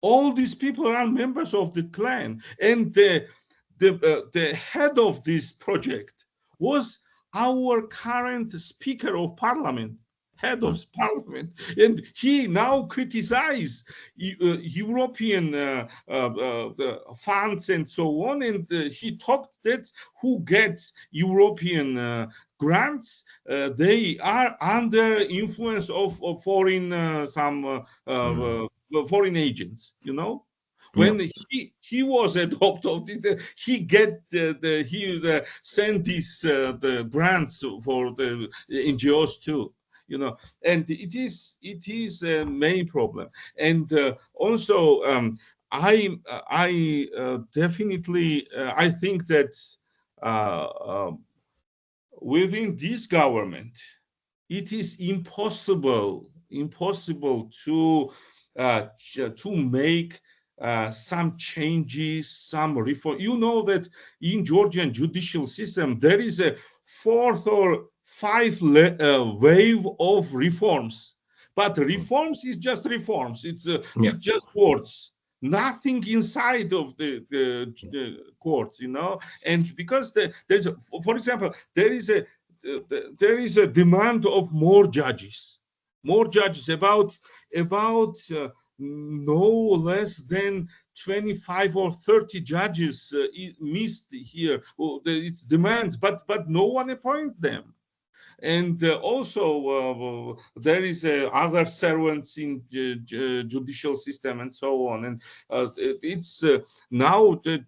all these people are members of the clan, and the head of this project was our current Speaker of Parliament, head of parliament, and he now criticizes European funds and so on, and he talked that who gets European grants, they are under influence of foreign foreign agents, you know. When he was adopted of this, he sent these the grants for the NGOs too, you know, and it is a main problem. And also I definitely I think that within this government it is impossible to make some changes, some reform. You know that in Georgian judicial system there is a 4th or 5th wave of reforms, but reforms is just reforms. It's just words, nothing inside of the courts, you know. And because there's, for example, there is a demand of more judges, about no less than 25 or 30 judges missed here. It's demands, but no one appoint them. And also there is other servants in judicial system and so on. And it's now and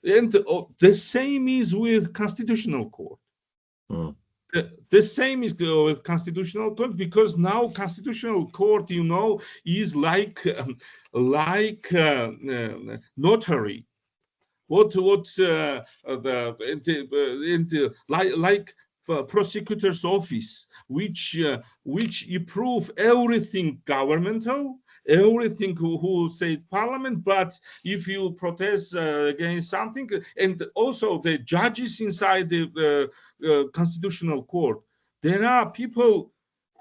the same is with Constitutional Court. The same is with Constitutional Court, because now Constitutional Court, you know, is like notary. Like prosecutor's office, which approve everything governmental, everything who say parliament. But if you protest against something, and also the judges inside the Constitutional Court, there are people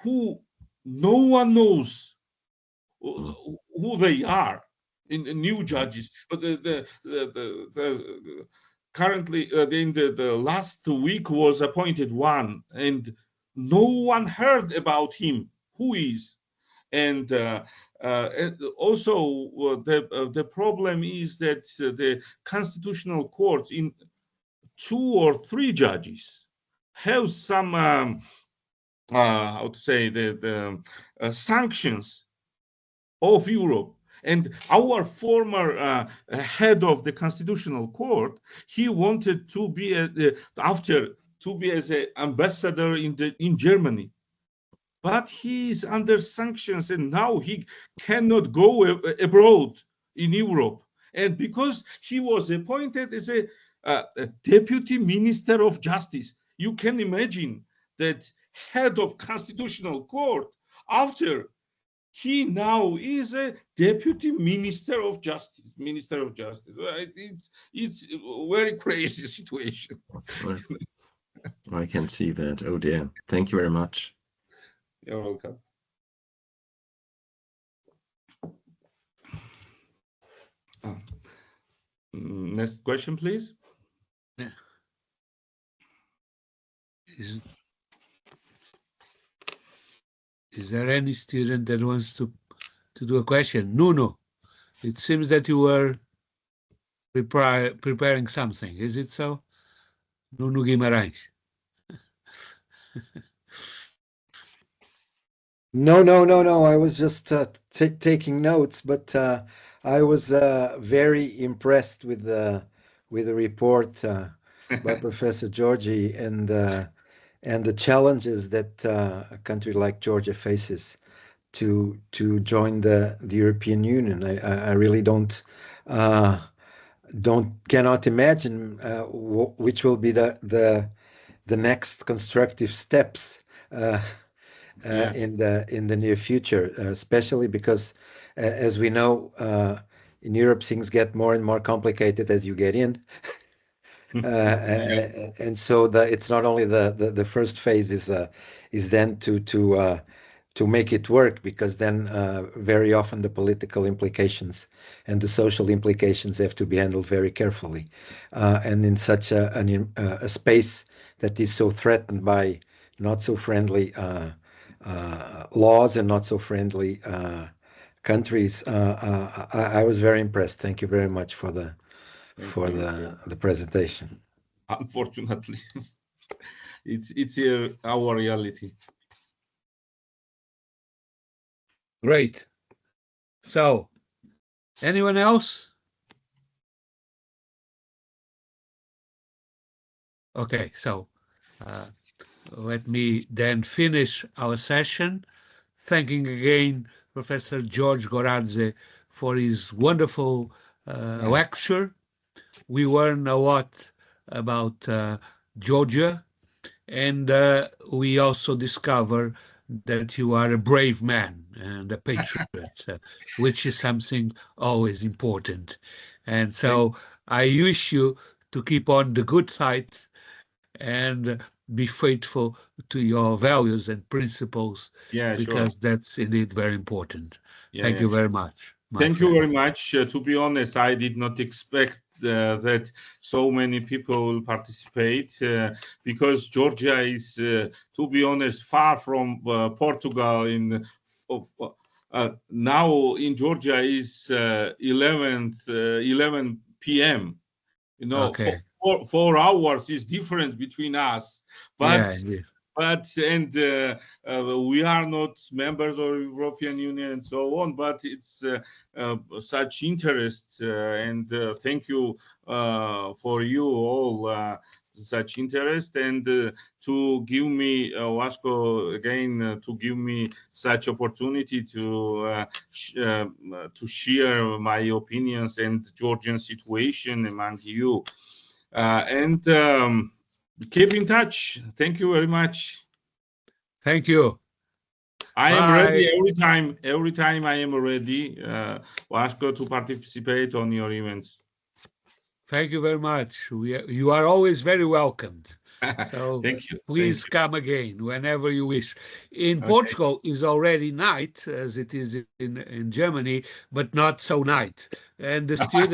who no one knows who they are, in new judges. But currently in the last week was appointed one, and no one heard about him, who is. And also the problem is that the Constitutional Court, in 2 or 3 judges, have some how to say the sanctions of Europe. And our former head of the Constitutional Court, he wanted to be as an ambassador in Germany, but he is under sanctions, and now he cannot go abroad in Europe. And because he was appointed as a deputy minister of justice, you can imagine that head of Constitutional Court, after he now is a deputy minister of justice. Right? It's a very crazy situation. I can see that. Oh dear. Thank you very much. You're welcome. Next question, please. Yeah. Is there any student that wants to do a question? Nuno, it seems that you were preparing something. Is it so? Nuno Guimarães. No. I was just taking notes, but I was very impressed with the report by Professor Georgi and the challenges that a country like Georgia faces to join the European Union. I really cannot imagine which will be the next constructive steps in the near future, especially because, as we know, in Europe things get more and more complicated as you get in. And so it's not only the first phase is then to make it work, because then very often the political implications and the social implications have to be handled very carefully, and in such a space that is so threatened by not so friendly laws and not so friendly countries. I was very impressed. Thank you very much for the presentation. Unfortunately, it's our reality. Great. So, anyone else? Okay, so let me then finish our session, thanking again Professor George Goradze for his wonderful lecture. We learned a lot about Georgia, and we also discover that you are a brave man and a patriot, which is something always important. And so I wish you to keep on the good fight and be faithful to your values and principles, because that's indeed very important. Thank you very much. Thank you very much. To be honest, I did not expect that so many people will participate, because Georgia is, to be honest, far from Portugal. Now in Georgia is 11 p.m. You know, okay. 4 hours is different between us, but we are not members of European Union and so on, but it's such interest, and thank you for you all such interest, and to give me Vasco again to give me such opportunity to share my opinions and Georgian situation among you, and keep in touch. Thank you very much. Thank you. I am ready every time I am ready, Vasco, to participate on your events. Thank you very much. You are always very welcomed. So thank you. Please come again whenever you wish. In Portugal is already night, as it is in Germany, but not so night. And the students